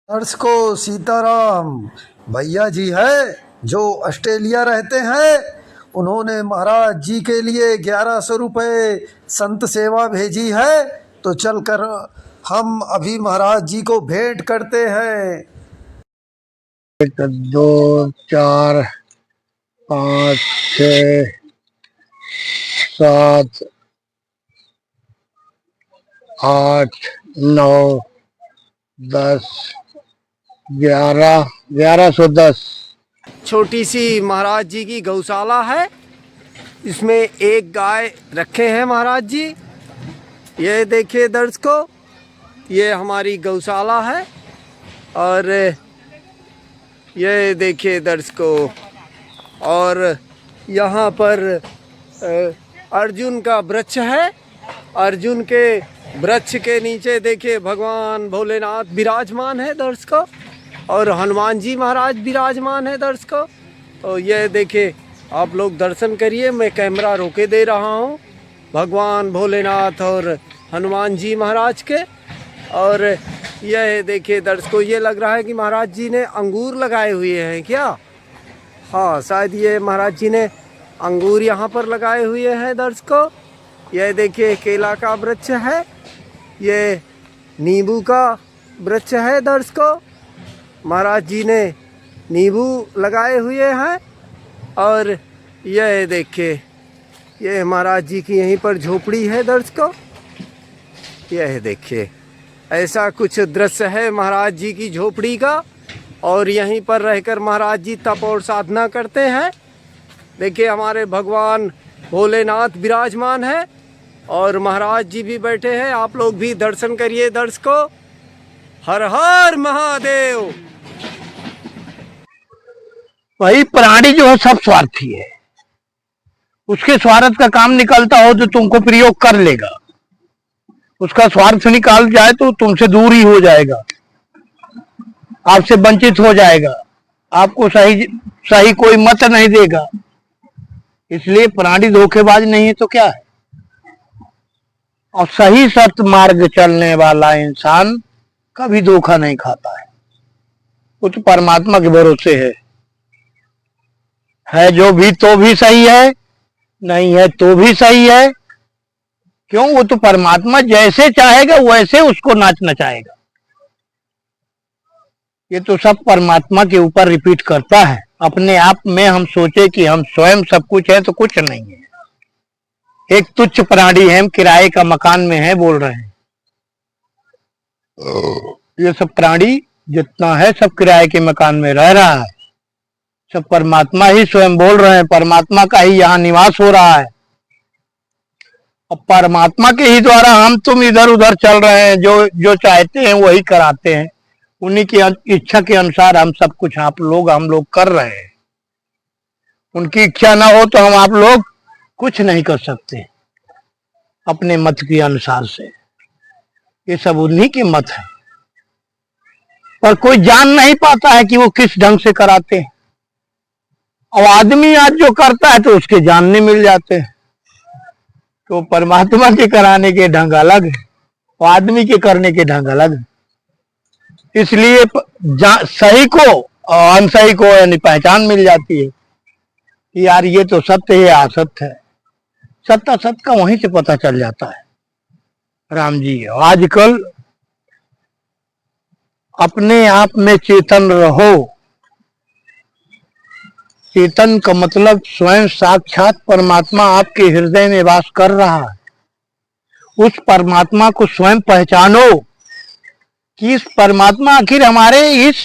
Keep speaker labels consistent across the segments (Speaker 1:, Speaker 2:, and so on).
Speaker 1: Nurse को सीताराम भैया जी है जो ऑस्ट्रेलिया रहते हैं। उन्होंने महाराज जी के लिए 1100 रुपये संत सेवा भेजी है। तो चलकर हम अभी महाराज जी को भेंट करते हैं।
Speaker 2: 1 2 4 5 6 7 8 9 10 1110।
Speaker 3: छोटी सी महाराज जी की गौशाला है। इसमें एक गाय रखे हैं महाराज जी। ये देखिए दर्शकों, ये हमारी गौशाला है। और ये देखिए दर्शकों, और यहाँ पर अर्जुन का वृक्ष है। अर्जुन के वृक्ष के नीचे देखिए भगवान भोलेनाथ विराजमान है दर्शकों, और हनुमान जी महाराज विराजमान है दर्शकों। तो ये देखिए, आप लोग दर्शन करिए। मैं कैमरा रोके दे रहा हूँ भगवान भोलेनाथ और हनुमान जी महाराज के। और यह देखिए दर्शकों, ये लग रहा है कि महाराज जी ने अंगूर लगाए हुए हैं क्या? हाँ, शायद ये महाराज जी ने अंगूर यहाँ पर लगाए हुए हैं दर्शकों। यह देखिए केला का वृक्ष है, ये नींबू का वृक्ष है दर्शकों। महाराज जी ने नींबू लगाए हुए हैं। और यह देखिए, यह महाराज जी की यहीं पर झोपड़ी है दर्शकों। यह देखिए, ऐसा कुछ दृश्य है महाराज जी की झोपड़ी का। और यहीं पर रहकर महाराज जी तप और साधना करते हैं। देखिए हमारे भगवान भोलेनाथ विराजमान है और महाराज जी भी बैठे हैं। आप लोग भी दर्शन करिए दर्शकों। हर हर महादेव।
Speaker 2: वही प्राणी जो है सब स्वार्थी है। उसके स्वार्थ का काम निकलता हो तो तुमको प्रयोग कर लेगा। उसका स्वार्थ निकाल जाए तो तुमसे दूर ही हो जाएगा, आपसे वंचित हो जाएगा, आपको सही कोई मत नहीं देगा। इसलिए प्राणी धोखेबाज नहीं है तो क्या है। और सही सत्य मार्ग चलने वाला इंसान कभी धोखा नहीं खाता है। वो तो परमात्मा के भरोसे है जो भी तो भी सही है, नहीं है तो भी सही है। क्यों? वो तो परमात्मा जैसे चाहेगा वैसे उसको नाच नचाएगा। ये तो सब परमात्मा के ऊपर रिपीट करता है। अपने आप में हम सोचे कि हम स्वयं सब कुछ है तो कुछ नहीं है। एक तुच्छ प्राणी है, हम किराए का मकान में है बोल रहे हैं। ये सब प्राणी जितना है सब किराए के मकान में रह रहा है। सब परमात्मा ही स्वयं बोल रहे हैं, परमात्मा का ही यहाँ निवास हो रहा है। और परमात्मा के ही द्वारा हम तुम इधर उधर चल रहे हैं। जो चाहते हैं वही कराते हैं। उन्हीं की इच्छा के अनुसार हम सब कुछ हम लोग कर रहे हैं। उनकी इच्छा ना हो तो हम आप लोग कुछ नहीं कर सकते अपने मत के अनुसार से। ये सब उन्हीं के मत है, पर कोई जान नहीं पाता है कि वो किस ढंग से कराते हैं। और आदमी आज जो करता है तो उसके जानने मिल जाते हैं। तो परमात्मा के कराने के ढंग अलग है और आदमी के करने के ढंग अलग है। इसलिए सही को और अनसही को यानी पहचान मिल जाती है कि यार ये तो सत्य है, असत्य है। सत्य असत्य का वहीं से पता चल जाता है। राम जी, आजकल अपने आप में चेतन रहो। चेतन का मतलब स्वयं साक्षात परमात्मा आपके हृदय में वास कर रहा है। उस परमात्मा को स्वयं पहचानो कि इस परमात्मा आखिर हमारे इस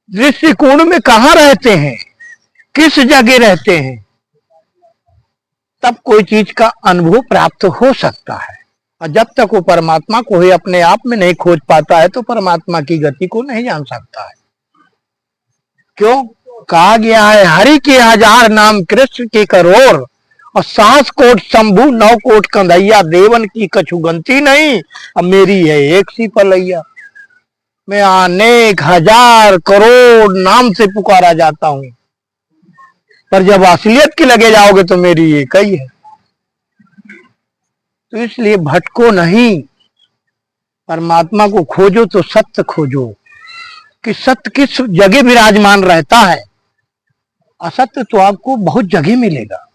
Speaker 2: दृष्टिकोण में कहाँ रहते हैं, किस जगह रहते हैं। तब कोई चीज का अनुभव प्राप्त हो सकता है। और जब तक वो परमात्मा को ही अपने आप में नहीं खोज पाता है तो परमात्मा की गति को नहीं जान सकता है। क्यों? कहा गया है, हरि के 1000 नाम कृष्ण के करोड़, और 7 कोट शंभु 9 कोट कंधैया, देवन की कछु गंती नहीं, अब मेरी है एक सी पलैया। मैं अनेक 1000 करोड़ नाम से पुकारा जाता हूं, पर जब असलियत के लगे जाओगे तो मेरी एक ही है। तो इसलिए भटको नहीं, परमात्मा को खोजो तो सत्य खोजो। कि सत्य किस जगह विराजमान रहता है, असत्य तो आपको बहुत जगह मिलेगा।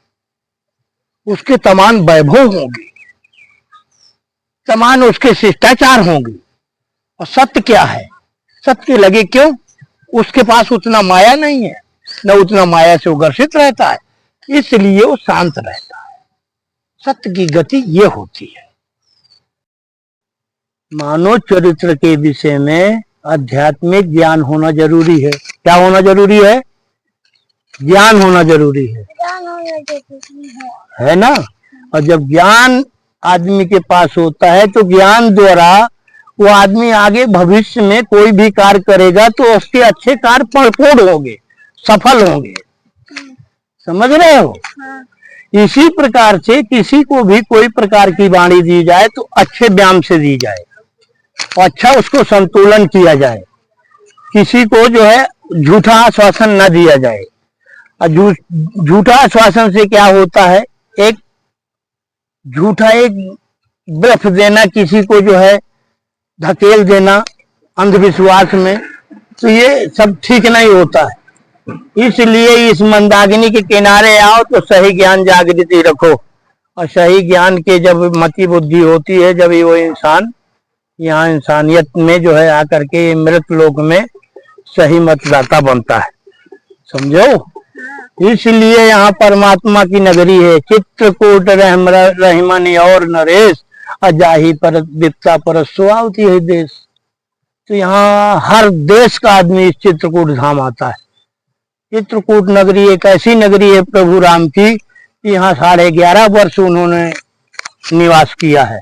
Speaker 2: उसके तमाम वैभव होंगे, तमाम उसके शिष्टाचार होंगे। और सत्य क्या है? सत्य के लगे क्यों? उसके पास उतना माया नहीं है, न उतना माया से वो ग्रसित रहता है, इसलिए वो शांत रहता है। सत्य की गति ये होती है। मानव चरित्र के विषय में आध्यात्मिक ज्ञान होना जरूरी है। क्या होना जरूरी है? ज्ञान होना जरूरी है ना। और जब ज्ञान आदमी के पास होता है तो ज्ञान द्वारा वो आदमी आगे भविष्य में कोई भी कार्य करेगा तो उसके अच्छे कार्य परिपूर्ण होंगे, सफल होंगे। समझ रहे हो? इसी प्रकार से किसी को भी कोई प्रकार की वाणी दी जाए तो अच्छे व्यायाम से दी जाए, अच्छा उसको संतुलन किया जाए। किसी को जो है झूठा आश्वासन न दिया जाए। और झूठा आश्वासन से क्या होता है? एक झूठा एक ब्लफ देना, किसी को जो है धकेल देना अंधविश्वास में, तो ये सब ठीक नहीं होता है। इसलिए इस मंदाकिनी के किनारे आओ तो सही ज्ञान जागृति रखो। और सही ज्ञान के जब मति बुद्धि होती है, जब वो इंसान यहाँ इंसानियत में जो है आकर के मृत लोक में सही मतदाता बनता है। समझो? इसलिए यहाँ परमात्मा की नगरी है। चित्रकूट रहमन और नरेश, अजाही पर विप्ता पर सुआवती है देश। तो यहाँ हर देश का आदमी इस चित्रकूट धाम आता है। चित्रकूट नगरी एक ऐसी नगरी है प्रभु राम की, यहाँ 11.5 वर्ष उन्होंने निवास किया है।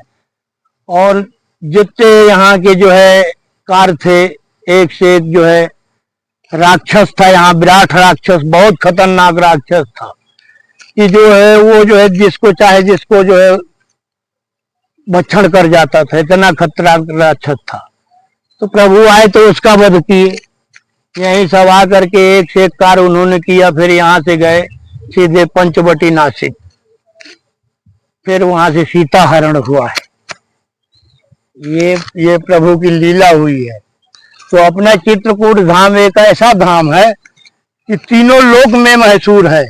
Speaker 2: और जितने यहाँ के जो है कार्य थे, एक से एक जो है राक्षस था यहाँ, विराट राक्षस, बहुत खतरनाक राक्षस था कि जो है वो जो है जिसको चाहे जिसको जो है भक्षण कर जाता था, इतना खतरनाक राक्षस था। तो प्रभु आए तो उसका वध किए। यहीं सब आ करके एक से एक कार्य उन्होंने किया। फिर यहाँ से गए सीधे पंचवटी नासिक, फिर वहां से सीता हरण हुआ है। ये प्रभु की लीला हुई है। तो अपना चित्रकूट धाम एक ऐसा धाम है कि तीनों लोक में मशहूर है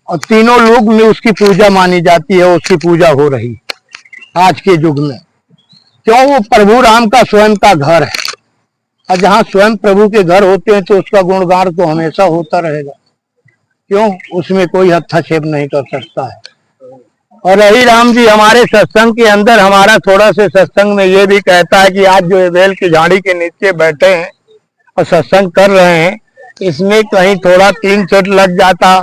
Speaker 2: और तीनों लोक में उसकी पूजा मानी जाती है, उसकी पूजा हो रही आज के युग में। क्यों? वो प्रभु राम का स्वयं का घर है। और जहाँ स्वयं प्रभु के घर होते हैं तो उसका गुणगान तो हमेशा होता रहेगा। क्यों? उसमें कोई हस्तक्षेप नहीं कर सकता है। और रही राम जी हमारे सत्संग के अंदर, हमारा थोड़ा से सत्संग में ये भी कहता है कि आज जो बेल की झाड़ी के नीचे बैठे हैं और सत्संग कर रहे हैं, इसमें कहीं थोड़ा 3 चोट लग जाता,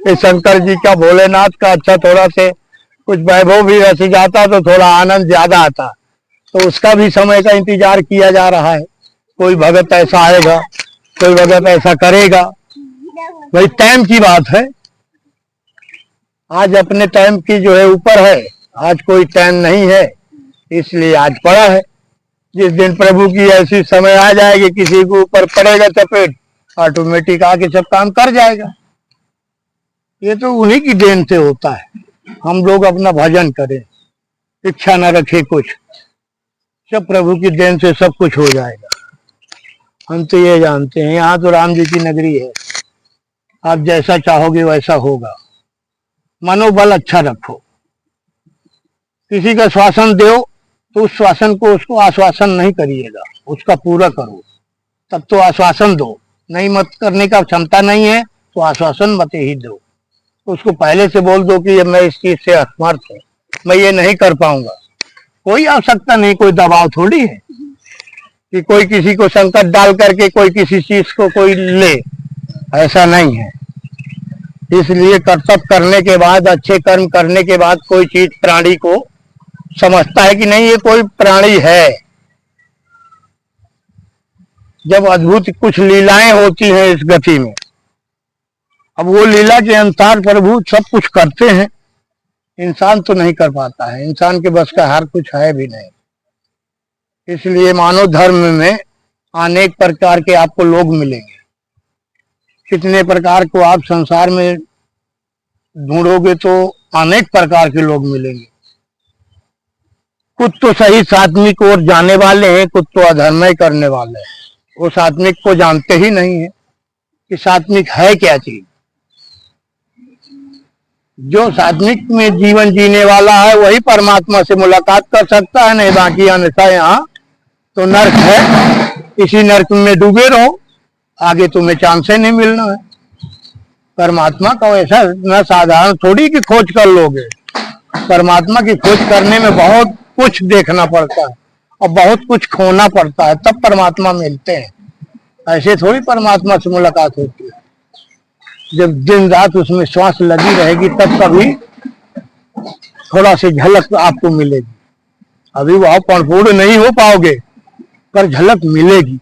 Speaker 2: ये शंकर जी का भोलेनाथ का अच्छा थोड़ा से कुछ वैभव भी रच जाता तो थोड़ा आनंद ज्यादा आता। तो उसका भी समय का इंतजार किया जा रहा है। कोई भगत ऐसा आएगा, कोई भगत ऐसा करेगा। भाई टाइम की बात है। आज अपने टाइम की जो है ऊपर है, आज कोई टाइम नहीं है, इसलिए आज पड़ा है। जिस दिन प्रभु की ऐसी समय आ जाएगी, किसी के ऊपर पड़ेगा चपेट, ऑटोमेटिक आके सब काम कर जाएगा। ये तो उन्हीं की देन से होता है। हम लोग अपना भजन करें, इच्छा न रखे कुछ, सब प्रभु की देन से सब कुछ हो जाएगा। हम तो ये जानते हैं, यहाँ तो राम जी की नगरी है। आप जैसा चाहोगे वैसा होगा। मनोबल अच्छा रखो। किसी का श्वासन दो तो उस श्वासन को उसको आश्वासन नहीं करिएगा, उसका पूरा करो, तब तो आश्वासन दो। नहीं मत करने का क्षमता नहीं है तो आश्वासन मत ही दो। उसको पहले से बोल दो कि मैं इस चीज से असमर्थ हूँ, मैं ये नहीं कर पाऊंगा। कोई आवश्यकता नहीं, कोई दबाव थोड़ी है कि कोई किसी को संकट डाल करके कोई किसी चीज को कोई ले, ऐसा नहीं है। इसलिए कर्तव्य करने के बाद, अच्छे कर्म करने के बाद कोई चीज प्राणी को समझता है कि नहीं ये कोई प्राणी है। जब अद्भुत कुछ लीलाएं होती हैं इस गति में, अब वो लीला के अनुसार प्रभु सब कुछ करते हैं। इंसान तो नहीं कर पाता है, इंसान के बस का हर कुछ है भी नहीं। इसलिए मानव धर्म में अनेक प्रकार के आपको लोग मिलेंगे। कितने प्रकार को आप संसार में ढूंढोगे तो अनेक प्रकार के लोग मिलेंगे। कुछ तो सही साधनी की ओर जाने वाले हैं, कुछ तो अधर्म करने वाले हैं। उस आत्मिक को जानते ही नहीं है कि सात्विक है क्या चीज। जो सात्विक में जीवन जीने वाला है वही परमात्मा से मुलाकात कर सकता है, नहीं बाकी अन्यथा यहाँ तो नर्क है, इसी नर्क में डूबे रहो, आगे तुम्हें चांस ही नहीं मिलना है। परमात्मा का वैसा न साधारण थोड़ी की खोज कर लोगे, परमात्मा की खोज करने में बहुत कुछ देखना पड़ता है और बहुत कुछ खोना पड़ता है, तब परमात्मा मिलते हैं। ऐसे थोड़ी परमात्मा से मुलाकात होती है। जब दिन रात उसमें श्वास लगी रहेगी तब कभी थोड़ा सी झलक आपको मिलेगी। अभी वह परिपूर्ण नहीं हो पाओगे, पर झलक मिलेगी,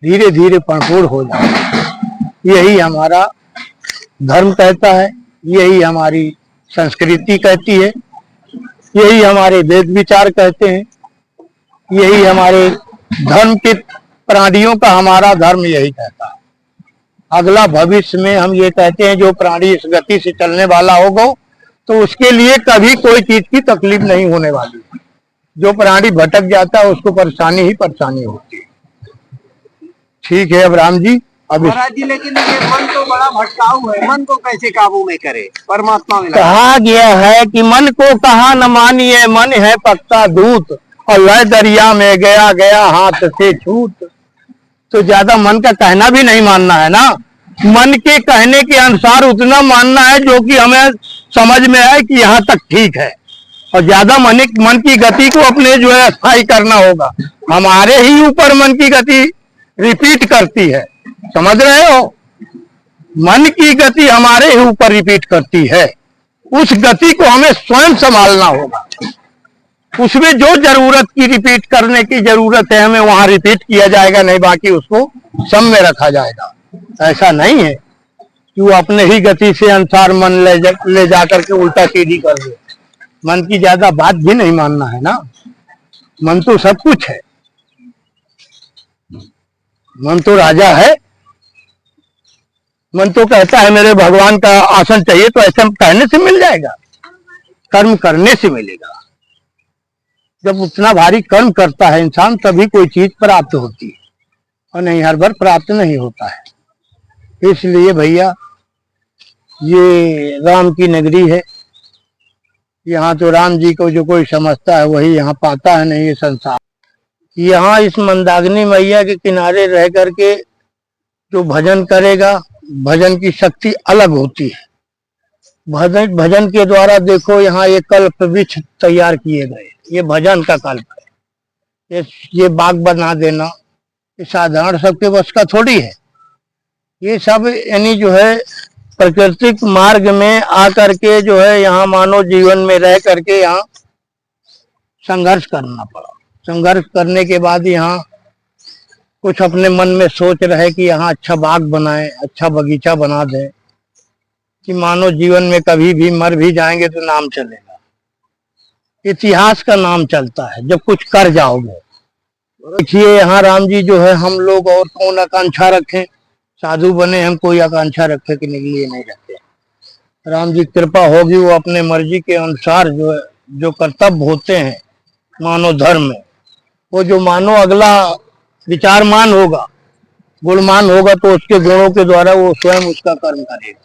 Speaker 2: धीरे धीरे परिपूर्ण हो जाएगी। यही हमारा धर्म कहता है, यही हमारी संस्कृति कहती है, यही हमारे वेद विचार कहते हैं, यही हमारे धर्म के प्राणियों का हमारा धर्म यही कहता है। अगला भविष्य में हम ये कहते हैं जो प्राणी इस गति से चलने वाला होगा तो उसके लिए कभी कोई चीज की तकलीफ नहीं होने वाली। जो प्राणी भटक जाता है उसको परेशानी ही परेशानी होती है। ठीक है अब राम जी, अब
Speaker 3: महाराज जी लेकिन ये मन तो बड़ा भटकाऊ है, मन को कैसे काबू में करे? परमात्मा में
Speaker 2: कहा गया है कि मन को कहा न मानिए, मन है पक्का दूत और वह दरिया में गया गया हाथ से छूट। तो ज्यादा मन का कहना भी नहीं मानना है ना, मन के कहने के अनुसार उतना मानना है जो कि हमें समझ में आए कि यहाँ तक ठीक है। और ज्यादा मन की गति को अपने जो है स्थायी करना होगा। हमारे ही ऊपर मन की गति रिपीट करती है, समझ रहे हो? मन की गति हमारे ही ऊपर रिपीट करती है, उस गति को हमें स्वयं संभालना होगा। उसमें जो जरूरत की रिपीट करने की जरूरत है हमें वहां रिपीट किया जाएगा, नहीं बाकी उसको सम में रखा जाएगा। ऐसा नहीं है कि वो अपने ही गति से अनुसार मन ले जा करके उल्टा सीधी कर दे। मन की ज्यादा बात भी नहीं मानना है ना, मन तो सब कुछ है, मन तो राजा है। मन तो कहता है मेरे भगवान का आसन चाहिए, तो ऐसा कहने से मिल जाएगा? कर्म करने से मिलेगा। जब उतना भारी कर्म करता है इंसान तभी कोई चीज प्राप्त होती है, और नहीं हर बार प्राप्त नहीं होता है। इसलिए भैया ये राम की नगरी है, यहाँ तो राम जी को जो कोई समझता है वही यहाँ पाता है, नहीं ये संसार। यहाँ इस मंदाकिनी मैया के किनारे रह करके जो भजन करेगा, भजन की शक्ति अलग होती है। भजन के द्वारा देखो यहाँ एक कल्प वृक्ष तैयार किए गए, ये भजन का कल्प है। ये बाग बना देना ये साधारण सबके बस का थोड़ी है। ये सब यानी जो है प्राकृतिक मार्ग में आकर के जो है यहाँ मानव जीवन में रह करके यहाँ संघर्ष करना पड़ा। संघर्ष करने के बाद यहाँ कुछ अपने मन में सोच रहे कि यहाँ अच्छा बाग बनाए, अच्छा बगीचा बना दे कि मानव जीवन में कभी भी मर भी जाएंगे तो नाम चलेगा, इतिहास का नाम चलता है जब कुछ कर जाओगे। देखिए यहाँ राम जी जो है, हम लोग और कौन आकांक्षा रखें, साधु बने हम, कोई आकांक्षा रखे कि लिए नहीं रखते। राम जी कृपा होगी, वो अपने मर्जी के अनुसार जो है जो कर्तव्य होते हैं मानव धर्म में, वो जो मानो अगला विचारमान होगा, गुणमान होगा, तो उसके गुणों के द्वारा वो स्वयं उसका कर्म करेगा।